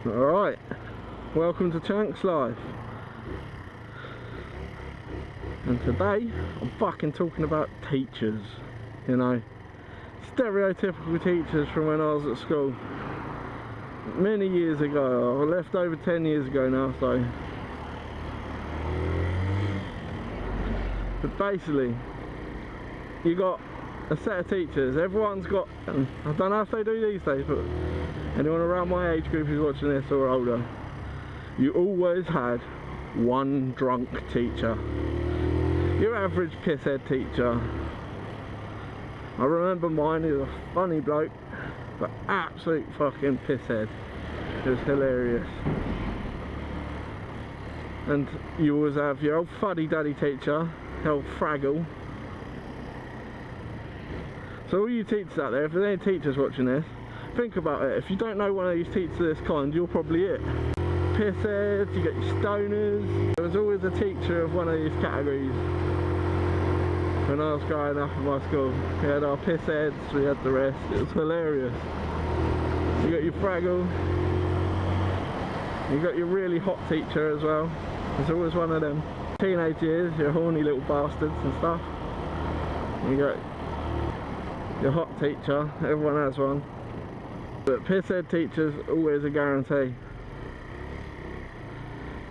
Alright, welcome to Chunk's Life. And today, I'm fucking talking about teachers. You know, stereotypical teachers from when I was at school. Many years ago, I left over 10 years ago now, so. But basically, you got a set of teachers. Everyone's got, and I don't know if they do these days, but anyone around my age group who's watching this or older, you always had one drunk teacher. Your average pisshead teacher. I remember mine, he was a funny bloke, but absolute fucking pisshead. It was hilarious. And you always have your old fuddy-duddy teacher, the old Fraggle. So all you teachers out there, if there's any teachers watching this, think about it. If you don't know one of these teachers of this kind, you're probably it. Pissheads, you get your stoners. There was always a teacher of one of these categories. When I was growing up in my school, we had our pissheads, we had the rest. It was hilarious. You got your Fraggle. You got your really hot teacher as well. There's always one of them. Teenage years, your horny little bastards and stuff. You got your hot teacher, everyone has one. But pisshead teachers, always a guarantee.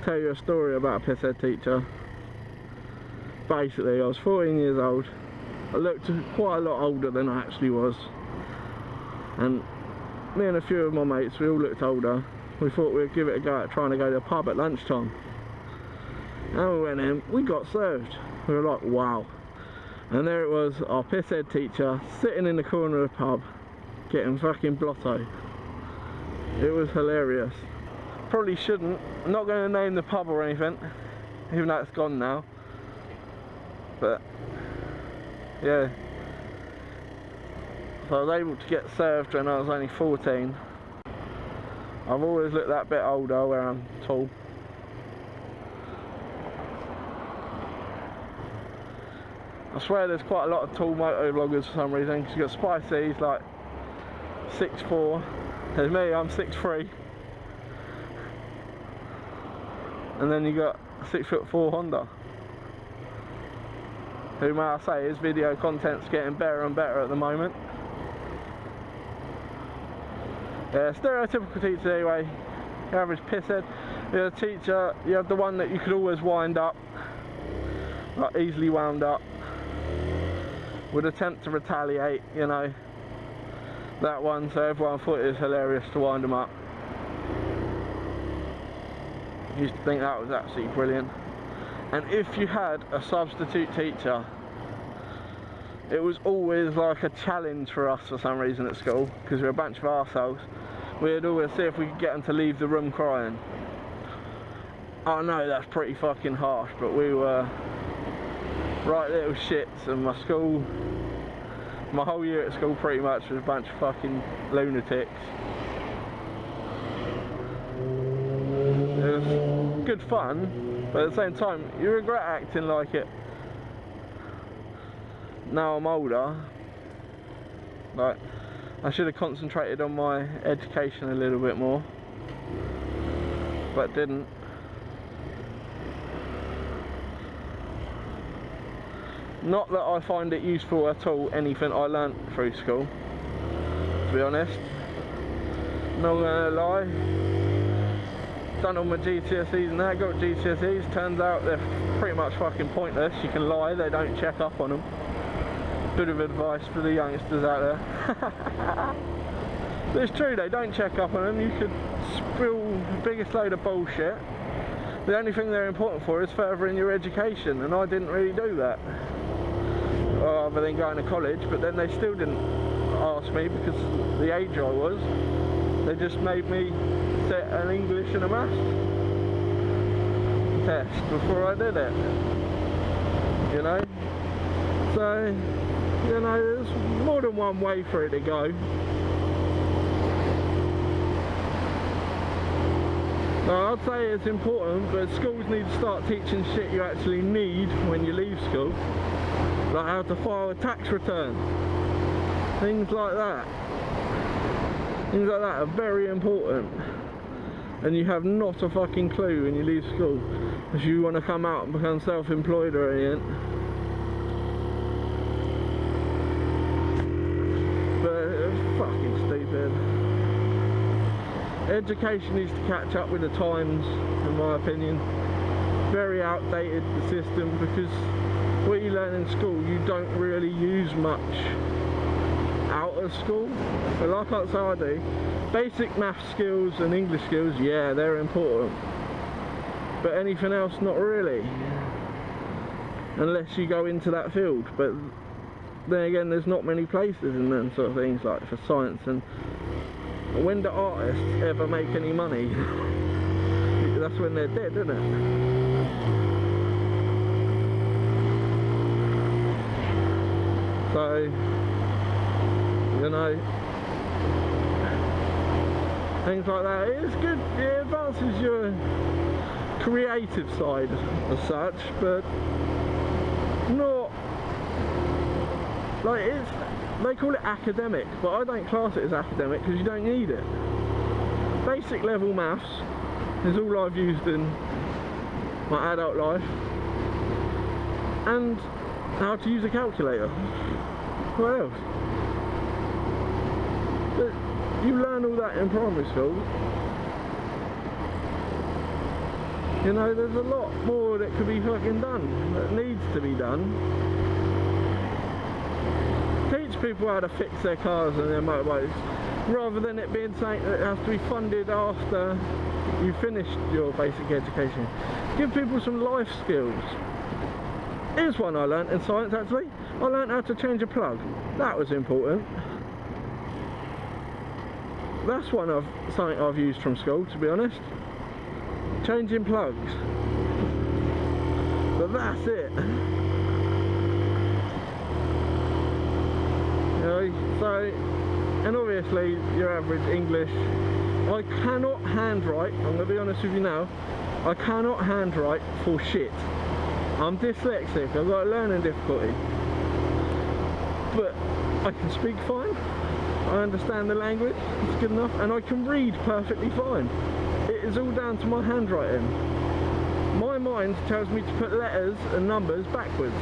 Tell you a story about a pisshead teacher. Basically, I was 14 years old. I looked quite a lot older than I actually was. And me and a few of my mates, we all looked older. We thought we'd give it a go at trying to go to a pub at lunchtime. And we went in, we got served. We were like, wow. And there it was, our pisshead teacher, sitting in the corner of the pub, getting fucking blotto. It was hilarious. Probably shouldn't. I'm not going to name the pub or anything, even though it's gone now. But yeah, so I was able to get served when I was only 14. I've always looked that bit older where I'm tall. I swear there's quite a lot of tall moto vloggers for some reason, because you've got Spicy, he's like 6'4". There's me, I'm 6'3". And then you got a 6'4" Honda. Who, may I say, his video content's getting better and better at the moment. Yeah, stereotypical teacher anyway. Your average pisshead. You're a teacher, you have the one that you could always wind up, like easily wound up. Would attempt to retaliate, you know. That one, so everyone thought it was hilarious to wind them up. Used to think that was absolutely brilliant. And if you had a substitute teacher, it was always like a challenge for us for some reason at school, because we were a bunch of arseholes. We'd always see if we could get them to leave the room crying. I know that's pretty fucking harsh, but we were right little shits, and my whole year at school pretty much was a bunch of fucking lunatics. It was good fun, but at the same time you regret acting like it. Now I'm older, like, I should have concentrated on my education a little bit more, but didn't. Not that I find it useful at all, anything I learnt through school, to be honest. Not gonna lie. Done all my GCSEs and that, got GCSEs, turns out they're pretty much fucking pointless. You can lie, they don't check up on them. Bit of advice for the youngsters out there. But it's true, they don't check up on them. You could spill the biggest load of bullshit. The only thing they're important for is furthering your education, and I didn't really do that. Other than going to college, but then they still didn't ask me because the age I was. They just made me sit an English and a maths test before I did it. You know? So, you know, there's more than one way for it to go. Now, I'd say it's important, but schools need to start teaching shit you actually need when you leave school. Like how to file a tax return. Things like that. Things like that are very important. and you have not a fucking clue when you leave school if you want to come out and become self-employed or anything. But it's fucking stupid. Education needs to catch up with the times, in my opinion. Very outdated, the system, because what you learn in school you don't really use much out of school. But like I say I do, basic math skills and English skills, yeah, they're important, but anything else not really, unless you go into that field. But then again, there's not many places in them sort of things, like for science. And when do artists ever make any money? That's when they're dead, isn't it? So, you know, things like that, it's good, it advances your creative side as such, but not, like, it's, they call it academic, but I don't class it as academic because you don't need it. Basic level maths is all I've used in my adult life, and how to use a calculator. What else? But you learn all that in primary school. You know, there's a lot more that could be fucking done, that needs to be done. Teach people how to fix their cars and their motorbikes, rather than it being something that has to be funded after you finished your basic education. Give people some life skills. Here's one I learnt in science actually. I learnt how to change a plug. That was important. That's something I've used from school, to be honest. Changing plugs. But that's it. You know, so, and obviously your average English. I cannot handwrite, I'm going to be honest with you now, I cannot handwrite for shit. I'm dyslexic, I've got a learning difficulty. But I can speak fine, I understand the language, it's good enough, and I can read perfectly fine. It is all down to my handwriting. My mind tells me to put letters and numbers backwards.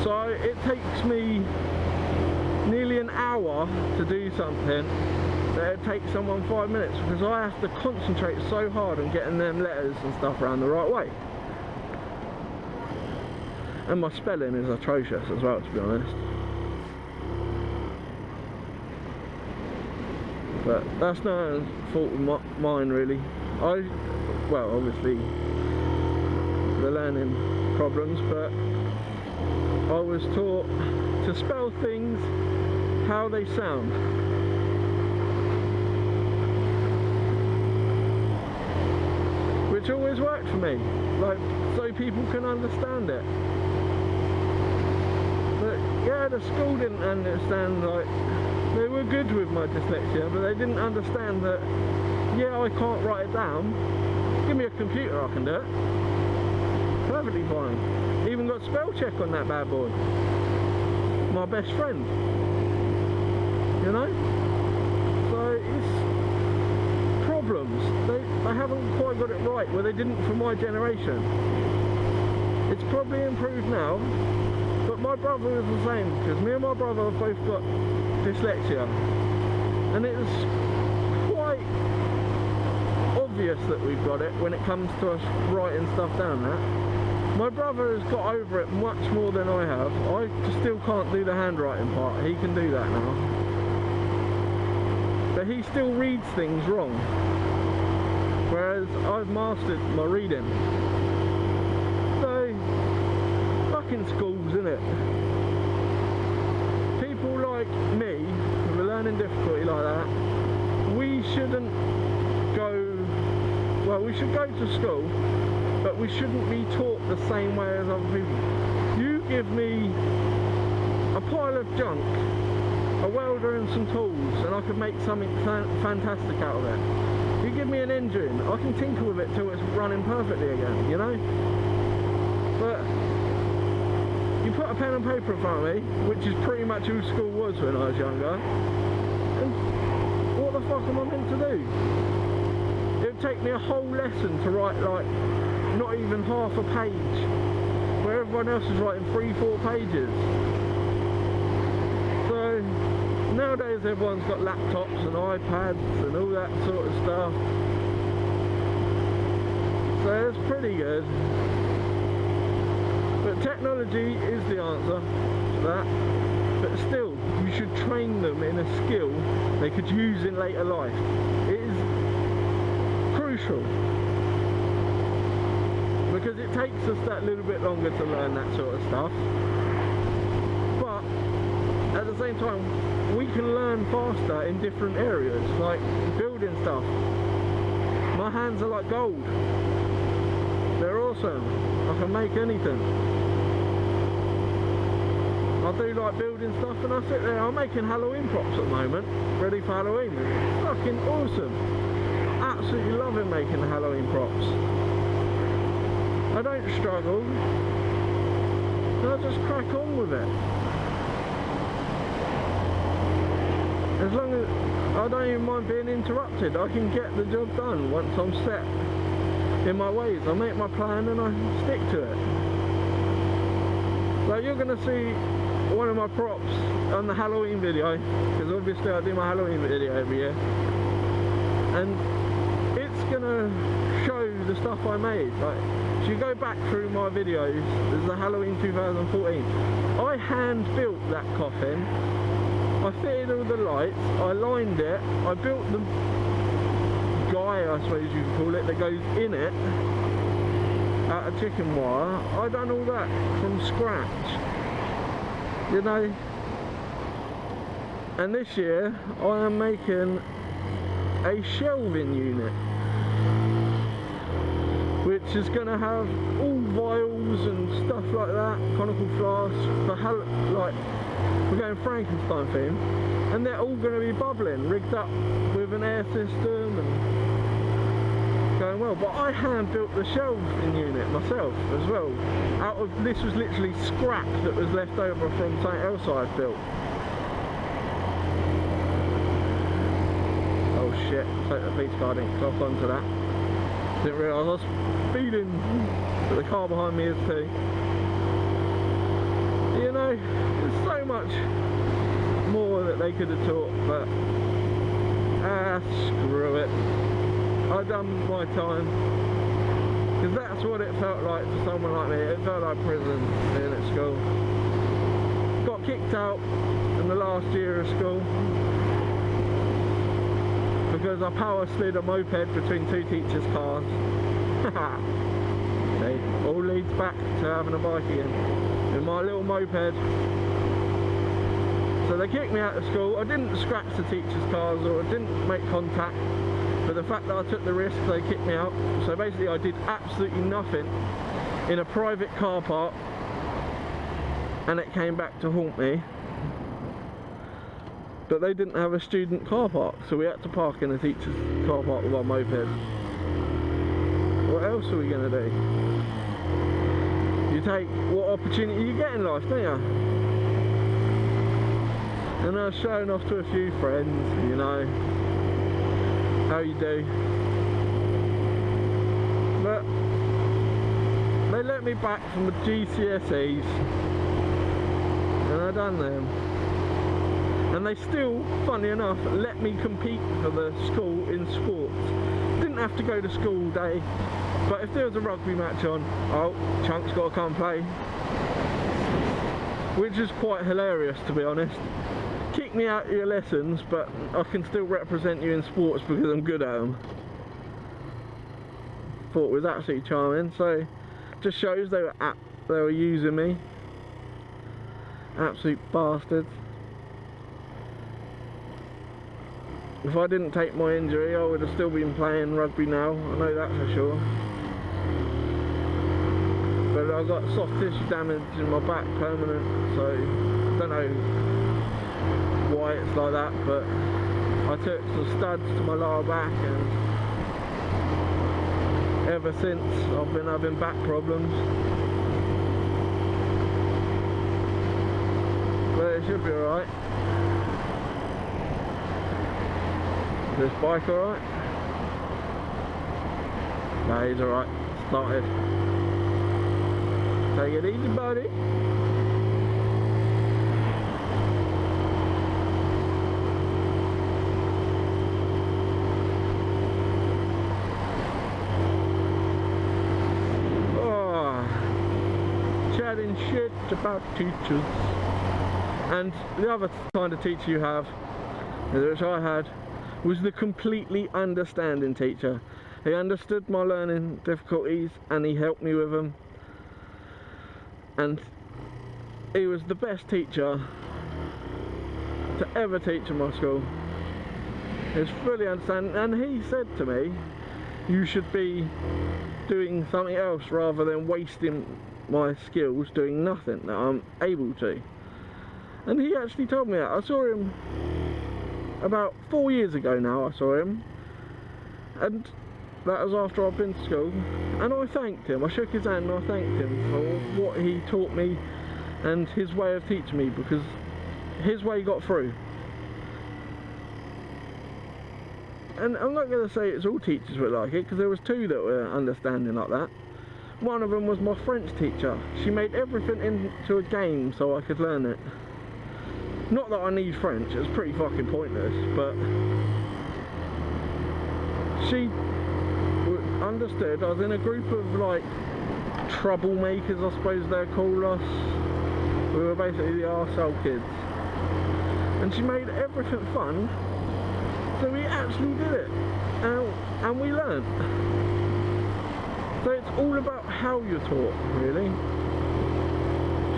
So it takes me nearly an hour to do something that it takes someone 5 minutes, because I have to concentrate so hard on getting them letters and stuff around the right way. And my spelling is atrocious as well, to be honest. But that's no fault of mine really. Well, obviously the learning problems, but I was taught to spell things how they sound. Which always worked for me, like, so people can understand it. But yeah, the school didn't understand, like, they were good with my dyslexia, but they didn't understand that, yeah, I can't write it down. Give me a computer, I can do it. Perfectly fine. Even got spell check on that bad boy. My best friend. You know? So it's problems. They haven't quite got it right, where they didn't for my generation. It's probably improved now, but my brother was the same, because me and my brother have both got dyslexia, and it's quite obvious that we've got it when it comes to us writing stuff down there. My brother has got over it much more than I have. I still can't do the handwriting part, he can do that now. But he still reads things wrong, whereas I've mastered my reading. So, fucking schools, innit? People like me, with a learning difficulty like that, we shouldn't go, well, we should go to school, but we shouldn't be taught the same way as other people. You give me a pile of junk, a welder and some tools, and I could make something fantastic out of it. You give me an engine, I can tinker with it till it's running perfectly again, you know? But you put a pen and paper in front of me, which is pretty much who school was when I was younger, and what the fuck am I meant to do? take me a whole lesson to write like not even half a page, where everyone else is writing 3-4 pages. So nowadays everyone's got laptops and iPads and all that sort of stuff, so it's pretty good. But technology is the answer to that. But still, you should train them in a skill they could use in later life. It is crucial, because it takes us that little bit longer to learn that sort of stuff. But at the same time, we can learn faster in different areas, like building stuff. My hands are like gold. They're awesome. I can make anything. I do like building stuff, and I sit there, I'm making Halloween props at the moment, ready for Halloween. It's fucking awesome. Absolutely loving making Halloween props. I don't struggle. I just crack on with it. As long as I don't even mind being interrupted, I can get the job done once I'm set in my ways. I make my plan and I stick to it. Like, you're going to see one of my props on the Halloween video, because obviously I do my Halloween video every year, and it's gonna show the stuff I made. Like, if you go back through my videos, there's the Halloween 2014. I hand built that coffin. I fitted all the lights, I lined it, I built the guy, I suppose you could call it, that goes in it out of chicken wire. I done all that from scratch, you know. And this year I am making a shelving unit, which is going to have all vials and stuff like that, conical flasks, for like, we're going Frankenstein theme, and they're all going to be bubbling, rigged up with an air system and going well. But I hand built the shelving unit myself as well. This was literally scrap that was left over from something else I'd built. Oh shit, take the police car, didn't clock onto that. Didn't realise I was speeding, but the car behind me is too. You know, there's so much more that they could have taught, but screw it. I've done my time, because that's what it felt like for someone like me. It felt like prison being at school. Got kicked out in the last year of school because I power slid a moped between two teachers' cars. It all leads back to having a bike again in my little moped. So they kicked me out of school. I didn't scratch the teachers' cars or I didn't make contact, but the fact that I took the risk, they kicked me out. So basically I did absolutely nothing in a private car park, and it came back to haunt me. But they didn't have a student car park, so we had to park in a teacher's car park with our moped. What else are we going to do? You take what opportunity you get in life, don't you? And I was showing off to a few friends, you know, how you do. But they let me back from the GCSEs, and I done them. And they still, funny enough, let me compete for the school in sports. Didn't have to go to school all day, but if there was a rugby match on, oh, Chunk's got to come play. Which is quite hilarious, to be honest. Kick me out of your lessons, but I can still represent you in sports because I'm good at them. Thought it was absolutely charming, so just shows they were using me. Absolute bastards. If I didn't take my injury, I would have still been playing rugby now, I know that for sure. But I got soft tissue damage in my back permanent, so I don't know why it's like that, but I took some studs to my lower back, and ever since I've been having back problems. But it should be alright. This bike alright? No, he's alright. Started. Take it easy, buddy. Oh, chatting shit about teachers. And the other kind of teacher you have, which I had, was the completely understanding teacher. He understood my learning difficulties and he helped me with them. And he was the best teacher to ever teach in my school. He was fully understanding, and he said to me, you should be doing something else rather than wasting my skills doing nothing that I'm able to. And he actually told me that. I saw him about 4 years ago now. I saw him, and that was after I'd been to school, and I thanked him. I shook his hand and I thanked him for what he taught me and his way of teaching me, because his way got through. And I'm not going to say it's all teachers were like it, because there was two that were understanding like that. One of them was my French teacher. She made everything into a game so I could learn it. Not that I need French, it's pretty fucking pointless, but she understood. I was in a group of like troublemakers, I suppose they'd call us. We were basically the arsehole kids, and she made everything fun, so we actually did it, and we learned. So it's all about how you're taught, really.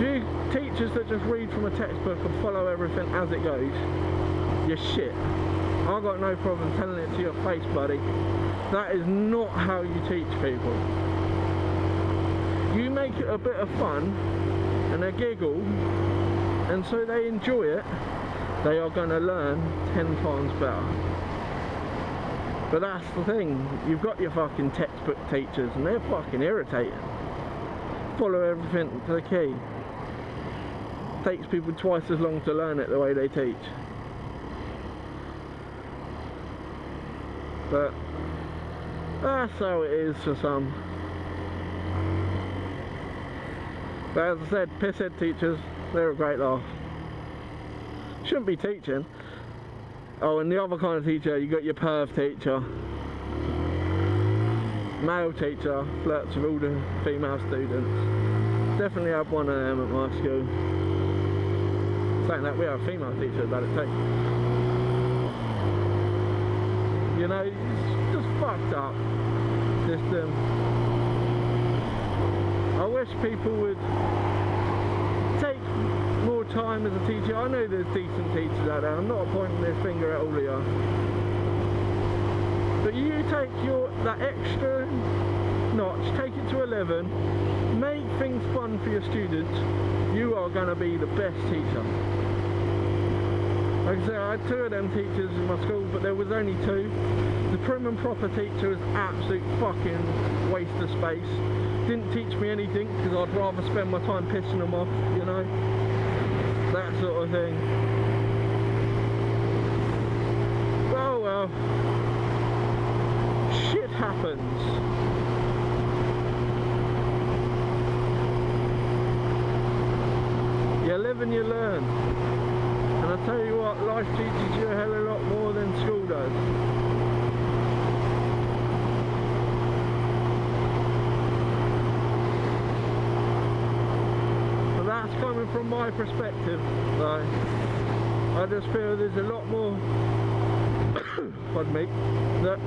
You teachers that just read from a textbook and follow everything as it goes, you're shit. I've got no problem telling it to your face, buddy. That is not how you teach people. You make it a bit of fun and a giggle, and so they enjoy it, they are going to learn 10 times better. But that's the thing, you've got your fucking textbook teachers and they're fucking irritating. Follow everything to the key. Takes people twice as long to learn it the way they teach. But that's how it is for some. But as I said, pisshead teachers, they're a great laugh. Shouldn't be teaching. Oh, and the other kind of teacher, you got your perv teacher. Male teacher, flirts with all the female students. Definitely had one of them at my school. Saying that, we have female teachers about it too. You know, it's just fucked up system. I wish people would take more time as a teacher. I know there's decent teachers out there, I'm not pointing this finger at all of you. But you take that extra notch, take it to 11, make things fun for your students, you are going to be the best teacher. Like I say, I had 2 of them teachers in my school, but there was only 2. The prim and proper teacher was absolute fucking waste of space. Didn't teach me anything, because I'd rather spend my time pissing them off, you know, that sort of thing. Well, shit happens. You live and you learn. And I tell you what, life teaches you a hell of a lot more than school does. So that's coming from my perspective. Like, I just feel there's a lot more, pardon me, that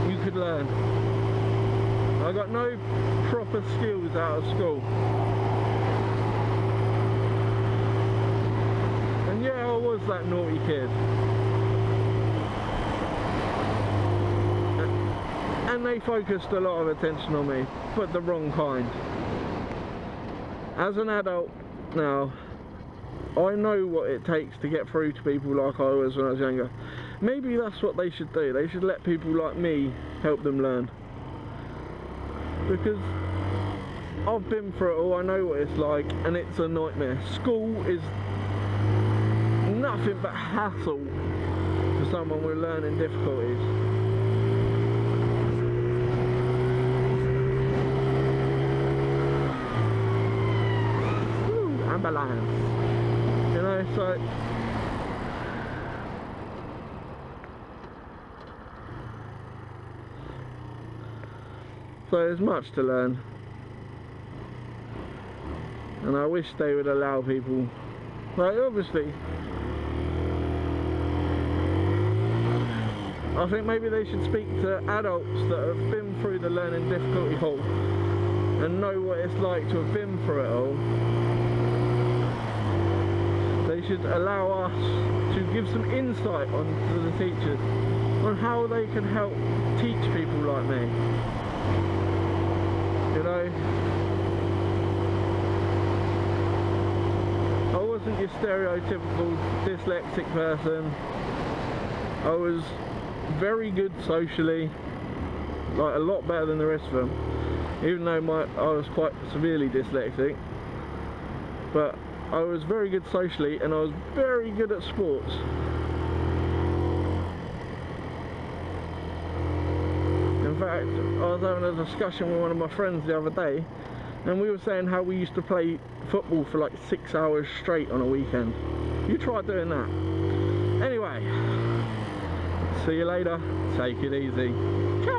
you could learn. I got no proper skills out of school. And yeah, I was that naughty kid. And they focused a lot of attention on me, but the wrong kind. As an adult now, I know what it takes to get through to people like I was when I was younger. Maybe that's what they should do. They should let people like me help them learn. Because I've been through it all, I know what it's like, and it's a nightmare. School is nothing but hassle for someone with learning difficulties. balance. You know, so there's much to learn, and I wish they would allow people, like, obviously I think maybe they should speak to adults that have been through the learning difficulty hall and know what it's like to have been through it all. They should allow us to give some insight onto the teachers on how they can help teach people like me. You know, I wasn't your stereotypical dyslexic person. I was very good socially, like a lot better than the rest of them, even though I was quite severely dyslexic, but I was very good socially and I was very good at sports. In fact, I was having a discussion with one of my friends the other day, and we were saying how we used to play football for like 6 hours straight on a weekend. You try doing that. Anyway, see you later. Take it easy. Ciao.